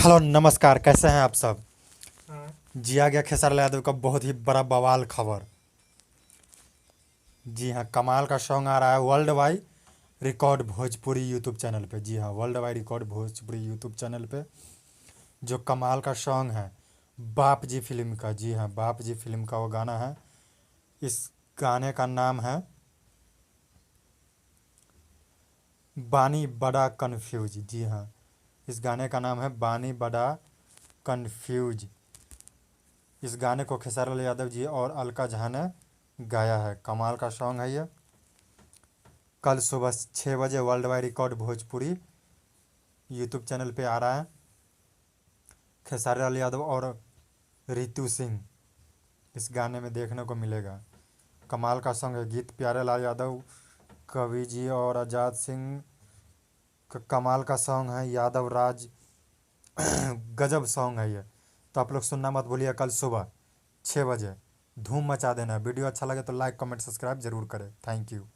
Hello नमस्कार, कैसे हैं आप सब। हाँ। जी आ गया खेसारी लाल यादव का बहुत ही बड़ा बवाल खबर। जी हाँ, कमाल का सॉन्ग आ रहा है world wide record Bhojpuri YouTube channel पे। जी हाँ, world wide record Bhojpuri YouTube channel पे जो कमाल का सॉन्ग है बाप जी फिल्म का। जी हाँ, बाप जी फिल्म का वो गाना है। इस गाने का नाम है बानी बड़ा कन्फ्यूज। जी हाँ, इस गाने का नाम है बानी बड़ा कन्फ्यूज। इस गाने को खेसारी लाल यादव जी और अलका झा ने गाया है। कमाल का सॉन्ग है ये। कल सुबह 6 बजे world wide record Bhojpuri YouTube channel पे आ रहा है। खेसारी लाल यादव और रितु सिंह इस गाने में देखने को मिलेगा। कमाल का सॉन्ग है। गीत प्यारे लाल यादव, कवि जी और आज़ाद सिंह का कमाल का सॉन्ग है। यादव राज गजब सॉन्ग है ये। तो आप लोग सुनना मत भूलिए। कल सुबह 6 बजे धूम मचा देना। वीडियो अच्छा लगे तो लाइक कमेंट सब्सक्राइब जरूर करें। Thank you.